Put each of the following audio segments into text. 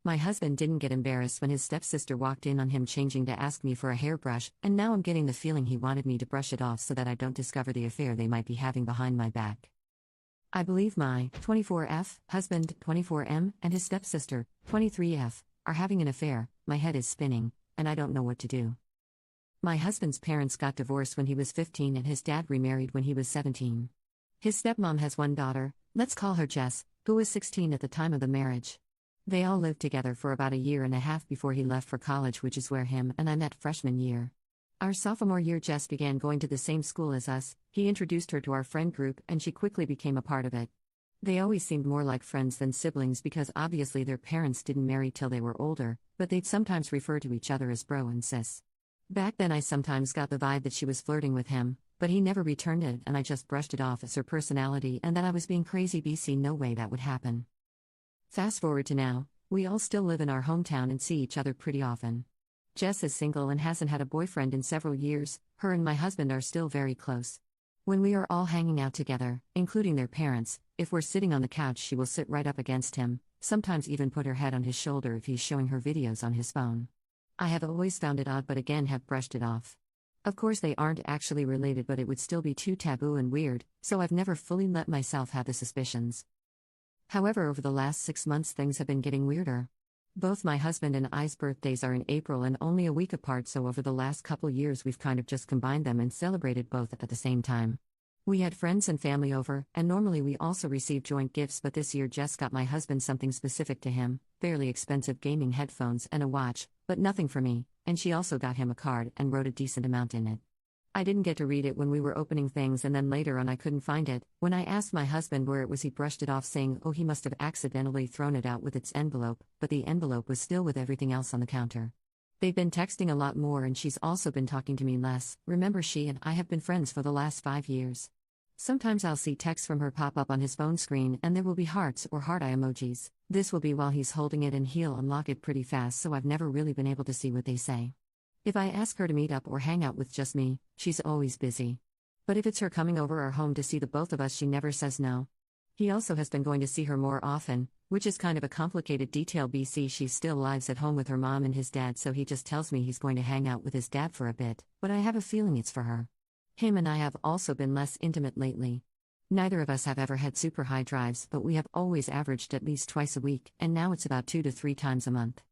My husband didn't get embarrassed when his stepsister walked in on him changing to ask me for a hairbrush, and now I'm getting the feeling he wanted me to brush it off so that I don't discover the affair they might be having behind my back. I believe my 24F husband, 24M, and his stepsister, 23F, are having an affair. My head is spinning, and I don't know what to do. My husband's parents got divorced when he was 15 and his dad remarried when he was 17. His stepmom has one daughter, let's call her Jess, who was 16 at the time of the marriage. They all lived together for about a year and a half before he left for college, which is where him and I met freshman year. Our sophomore year, Jess began going to the same school as us. He introduced her to our friend group and she quickly became a part of it. They always seemed more like friends than siblings because obviously their parents didn't marry till they were older, but they'd sometimes refer to each other as bro and sis. Back then I sometimes got the vibe that she was flirting with him, but he never returned it and I just brushed it off as her personality and that I was being crazy. BC, no way that would happen. Fast forward to now, we all still live in our hometown and see each other pretty often. Jess is single and hasn't had a boyfriend in several years. Her and my husband are still very close. When we are all hanging out together, including their parents, if we're sitting on the couch she will sit right up against him, sometimes even put her head on his shoulder if he's showing her videos on his phone. I have always found it odd but again have brushed it off. Of course they aren't actually related but it would still be too taboo and weird, so I've never fully let myself have the suspicions. However, over the last 6 months things have been getting weirder. Both my husband and I's birthdays are in April and only a week apart, so over the last couple years we've kind of just combined them and celebrated both at the same time. We had friends and family over, and normally we also receive joint gifts, but this year Jess got my husband something specific to him, fairly expensive gaming headphones and a watch, but nothing for me, and she also got him a card and wrote a decent amount in it. I didn't get to read it when we were opening things and then later on I couldn't find it. When I asked my husband where it was he brushed it off saying, oh, he must have accidentally thrown it out with its envelope, but the envelope was still with everything else on the counter. They've been texting a lot more and she's also been talking to me less. Remember, she and I have been friends for the last 5 years. Sometimes I'll see texts from her pop up on his phone screen and there will be hearts or heart eye emojis. This will be while he's holding it and he'll unlock it pretty fast, so I've never really been able to see what they say. If I ask her to meet up or hang out with just me, she's always busy. But if it's her coming over our home to see the both of us, she never says no. He also has been going to see her more often, which is kind of a complicated detail. BC, she still lives at home with her mom and his dad, so he just tells me he's going to hang out with his dad for a bit, but I have a feeling it's for her. Him and I have also been less intimate lately. Neither of us have ever had super high drives, but we have always averaged at least twice a week, and now it's about 2 to 3 times a month.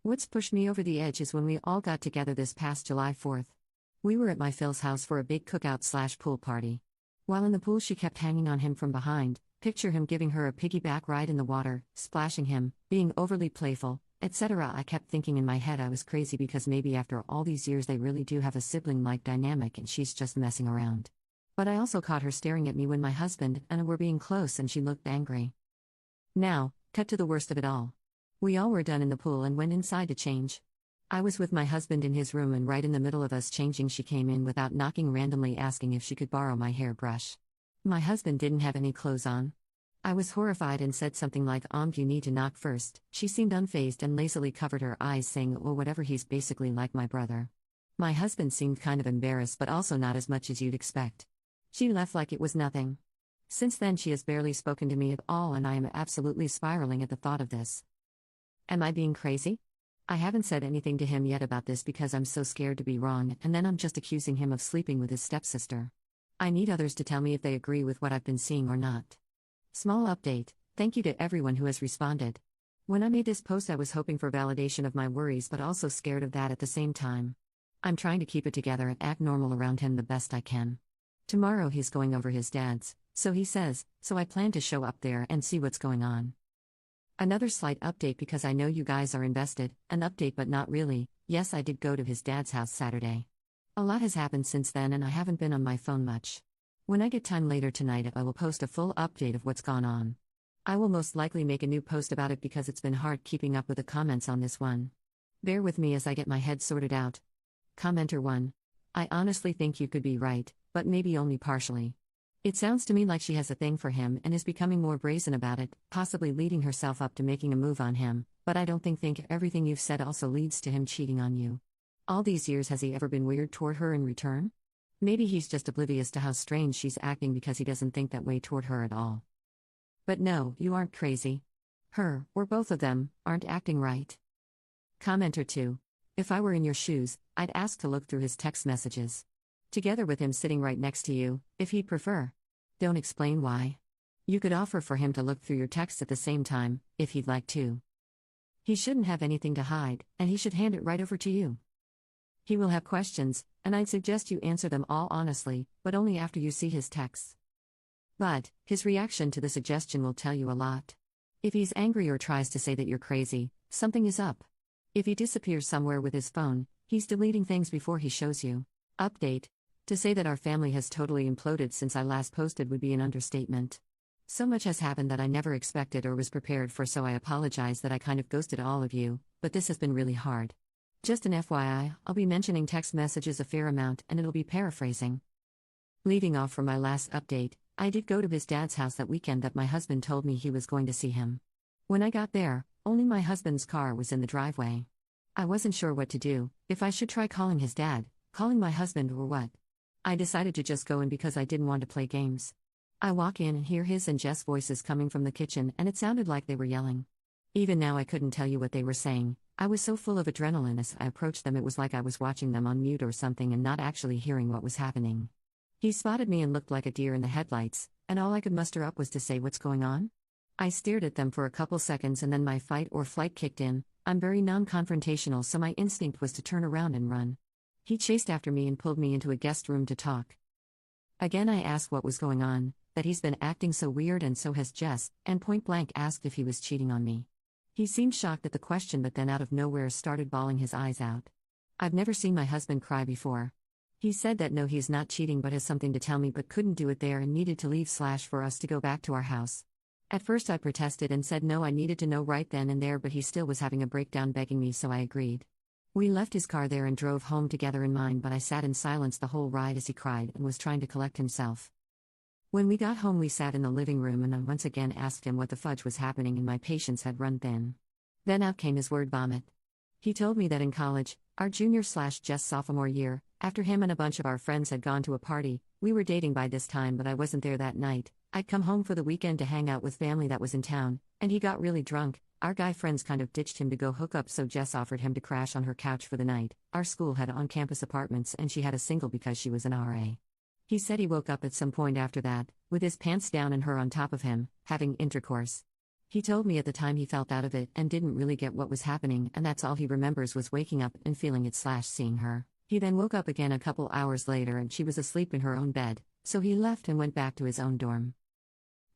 What's pushed me over the edge is when we all got together this past July 4th. We were at my Phil's house for a big cookout/pool party. While in the pool she kept hanging on him from behind, picture him giving her a piggyback ride in the water, splashing him, being overly playful, etc. I kept thinking in my head I was crazy because maybe after all these years they really do have a sibling-like dynamic and she's just messing around. But I also caught her staring at me when my husband and I were being close and she looked angry. Now, cut to the worst of it all. We all were done in the pool and went inside to change. I was with my husband in his room and right in the middle of us changing she came in without knocking, randomly asking if she could borrow my hairbrush. My husband didn't have any clothes on. I was horrified and said something like, you need to knock first. She seemed unfazed and lazily covered her eyes saying, oh whatever, he's basically like my brother. My husband seemed kind of embarrassed but also not as much as you'd expect. She left like it was nothing. Since then she has barely spoken to me at all and I am absolutely spiraling at the thought of this. Am I being crazy? I haven't said anything to him yet about this because I'm so scared to be wrong, and then I'm just accusing him of sleeping with his stepsister. I need others to tell me if they agree with what I've been seeing or not. Small update, thank you to everyone who has responded. When I made this post I was hoping for validation of my worries but also scared of that at the same time. I'm trying to keep it together and act normal around him the best I can. Tomorrow he's going over his dad's, so he says, so I plan to show up there and see what's going on. Another slight update because I know you guys are invested, an update but not really. Yes, I did go to his dad's house Saturday. A lot has happened since then and I haven't been on my phone much. When I get time later tonight I will post a full update of what's gone on. I will most likely make a new post about it because it's been hard keeping up with the comments on this one. Bear with me as I get my head sorted out. Commenter 1. I honestly think you could be right, but maybe only partially. It sounds to me like she has a thing for him and is becoming more brazen about it, possibly leading herself up to making a move on him, but I don't think everything you've said also leads to him cheating on you. All these years has he ever been weird toward her in return? Maybe he's just oblivious to how strange she's acting because he doesn't think that way toward her at all. But no, you aren't crazy. Her, or both of them, aren't acting right. Commenter 2. If I were in your shoes, I'd ask to look through his text messages. Together with him sitting right next to you, if he'd prefer. Don't explain why. You could offer for him to look through your texts at the same time, if he'd like to. He shouldn't have anything to hide, and he should hand it right over to you. He will have questions, and I'd suggest you answer them all honestly, but only after you see his texts. But his reaction to the suggestion will tell you a lot. If he's angry or tries to say that you're crazy, something is up. If he disappears somewhere with his phone, he's deleting things before he shows you. Update. To say that our family has totally imploded since I last posted would be an understatement. So much has happened that I never expected or was prepared for, so I apologize that I kind of ghosted all of you, but this has been really hard. Just an FYI, I'll be mentioning text messages a fair amount and it'll be paraphrasing. Leading off from my last update, I did go to his dad's house that weekend that my husband told me he was going to see him. When I got there, only my husband's car was in the driveway. I wasn't sure what to do, if I should try calling his dad, calling my husband, or what. I decided to just go in because I didn't want to play games. I walk in and hear his and Jess' voices coming from the kitchen, and it sounded like they were yelling. Even now I couldn't tell you what they were saying. I was so full of adrenaline as I approached them, it was like I was watching them on mute or something and not actually hearing what was happening. He spotted me and looked like a deer in the headlights, and all I could muster up was to say, "What's going on?" I stared at them for a couple seconds and then my fight or flight kicked in. I'm very non-confrontational, so my instinct was to turn around and run. He chased after me and pulled me into a guest room to talk. Again I asked what was going on, that he's been acting so weird and so has Jess, and point blank asked if he was cheating on me. He seemed shocked at the question, but then out of nowhere started bawling his eyes out. I've never seen my husband cry before. He said that no, he's not cheating but has something to tell me but couldn't do it there and needed to leave / for us to go back to our house. At first I protested and said no, I needed to know right then and there, but he still was having a breakdown begging me, so I agreed. We left his car there and drove home together in mine, but I sat in silence the whole ride as he cried and was trying to collect himself. When we got home we sat in the living room and I once again asked him what the fudge was happening, and my patience had run thin. Then out came his word vomit. He told me that in college, our junior/Jess sophomore year, after him and a bunch of our friends had gone to a party, we were dating by this time but I wasn't there that night. I'd come home for the weekend to hang out with family that was in town, and he got really drunk. Our guy friends kind of ditched him to go hook up, so Jess offered him to crash on her couch for the night. Our school had on-campus apartments and she had a single because she was an RA. He said he woke up at some point after that, with his pants down and her on top of him, having intercourse. He told me at the time he felt out of it and didn't really get what was happening, and that's all he remembers was waking up and feeling it / seeing her. He then woke up again a couple hours later and she was asleep in her own bed, so he left and went back to his own dorm.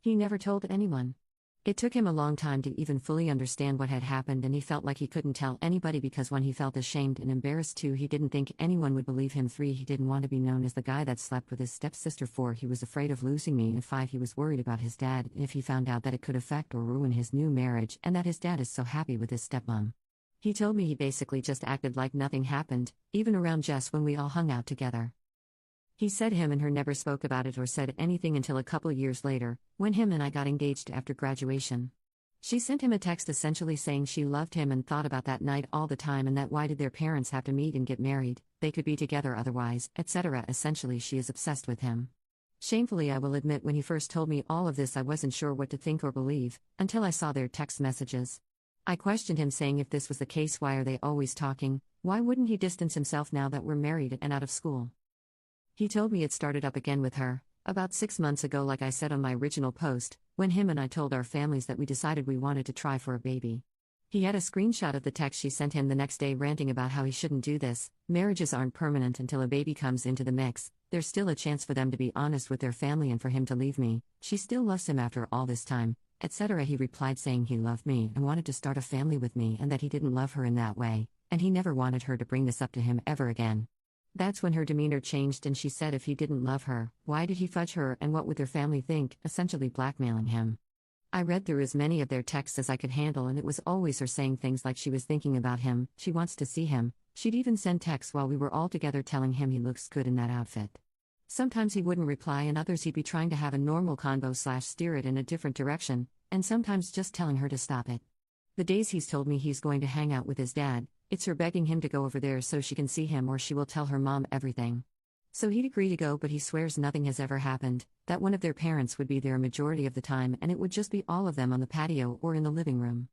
He never told anyone. It took him a long time to even fully understand what had happened, and he felt like he couldn't tell anybody because 1, he felt ashamed and embarrassed. 2, he didn't think anyone would believe him. 3, he didn't want to be known as the guy that slept with his stepsister. 4, he was afraid of losing me. And 5, he was worried about his dad if he found out that it could affect or ruin his new marriage and that his dad is so happy with his stepmom. He told me he basically just acted like nothing happened, even around Jess when we all hung out together. He said him and her never spoke about it or said anything until a couple years later, when him and I got engaged after graduation. She sent him a text essentially saying she loved him and thought about that night all the time, and that why did their parents have to meet and get married, they could be together otherwise, etc. Essentially she is obsessed with him. Shamefully I will admit, when he first told me all of this I wasn't sure what to think or believe, until I saw their text messages. I questioned him, saying if this was the case, why are they always talking? Why wouldn't he distance himself now that we're married and out of school? He told me it started up again with her, about 6 months ago, like I said on my original post, when him and I told our families that we decided we wanted to try for a baby. He had a screenshot of the text she sent him the next day ranting about how he shouldn't do this. Marriages aren't permanent until a baby comes into the mix. There's still a chance for them to be honest with their family and for him to leave me. She still loves him after all this time, etc. He replied saying he loved me and wanted to start a family with me, and that he didn't love her in that way, and he never wanted her to bring this up to him ever again. That's when her demeanor changed and she said if he didn't love her, why did he fudge her and what would their family think, essentially blackmailing him. I read through as many of their texts as I could handle, and it was always her saying things like she was thinking about him, she wants to see him. She'd even send texts while we were all together telling him he looks good in that outfit. Sometimes he wouldn't reply, and others he'd be trying to have a normal convo / steer it in a different direction, and sometimes just telling her to stop it. The days he's told me he's going to hang out with his dad, it's her begging him to go over there so she can see him, or she will tell her mom everything. So he'd agree to go, but he swears nothing has ever happened, that one of their parents would be there a majority of the time and it would just be all of them on the patio or in the living room.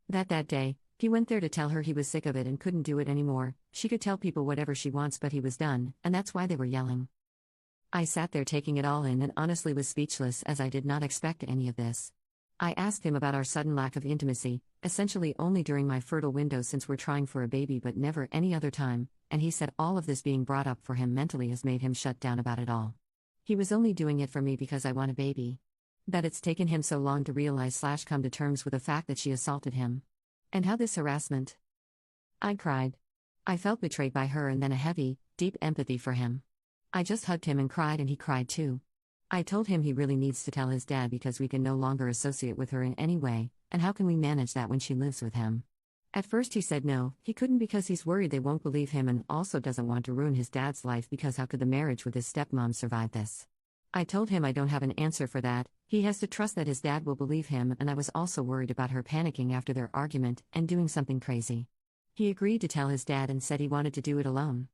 That day, he went there to tell her he was sick of it and couldn't do it anymore. She could tell people whatever she wants, but he was done, and that's why they were yelling. I sat there taking it all in and honestly was speechless, as I did not expect any of this. I asked him about our sudden lack of intimacy, essentially only during my fertile window since we're trying for a baby but never any other time, and he said all of this being brought up for him mentally has made him shut down about it all. He was only doing it for me because I want a baby. That it's taken him so long to realize/come to terms with the fact that she assaulted him. And how this harassment? I cried. I felt betrayed by her and then a heavy, deep empathy for him. I just hugged him and cried, and he cried too. I told him he really needs to tell his dad because we can no longer associate with her in any way, and how can we manage that when she lives with him? At first he said no, he couldn't because he's worried they won't believe him and also doesn't want to ruin his dad's life because how could the marriage with his stepmom survive this? I told him I don't have an answer for that, he has to trust that his dad will believe him, and I was also worried about her panicking after their argument and doing something crazy. He agreed to tell his dad and said he wanted to do it alone.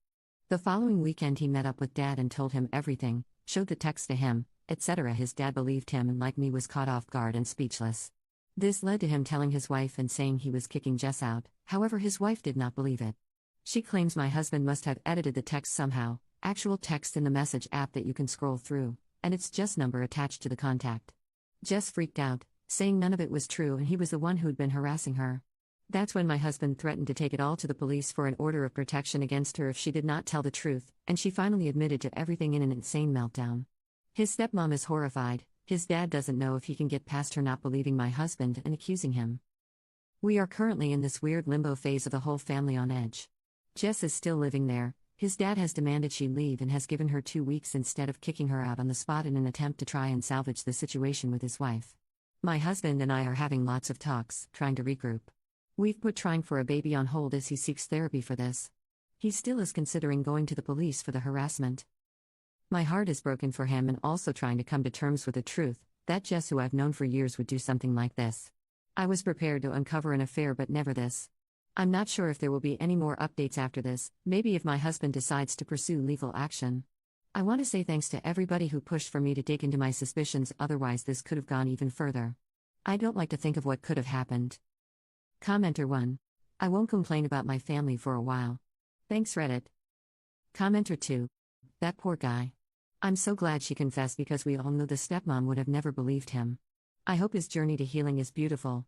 The following weekend he met up with dad and told him everything, showed the text to him, etc. His dad believed him and like me was caught off guard and speechless. This led to him telling his wife and saying he was kicking Jess out, however his wife did not believe it. She claims my husband must have edited the text somehow, actual text in the message app that you can scroll through, and it's Jess' number attached to the contact. Jess freaked out, saying none of it was true and he was the one who'd been harassing her. That's when my husband threatened to take it all to the police for an order of protection against her if she did not tell the truth, and she finally admitted to everything in an insane meltdown. His stepmom is horrified, his dad doesn't know if he can get past her not believing my husband and accusing him. We are currently in this weird limbo phase of the whole family on edge. Jess is still living there, his dad has demanded she leave and has given her 2 weeks instead of kicking her out on the spot in an attempt to try and salvage the situation with his wife. My husband and I are having lots of talks, trying to regroup. We've put trying for a baby on hold as he seeks therapy for this. He still is considering going to the police for the harassment. My heart is broken for him and also trying to come to terms with the truth, that Jess, who I've known for years, would do something like this. I was prepared to uncover an affair but never this. I'm not sure if there will be any more updates after this, maybe if my husband decides to pursue legal action. I want to say thanks to everybody who pushed for me to dig into my suspicions, otherwise this could have gone even further. I don't like to think of what could have happened. Commenter 1. I won't complain about my family for a while. Thanks Reddit. Commenter 2. That poor guy. I'm so glad she confessed because we all knew the stepmom would have never believed him. I hope his journey to healing is beautiful,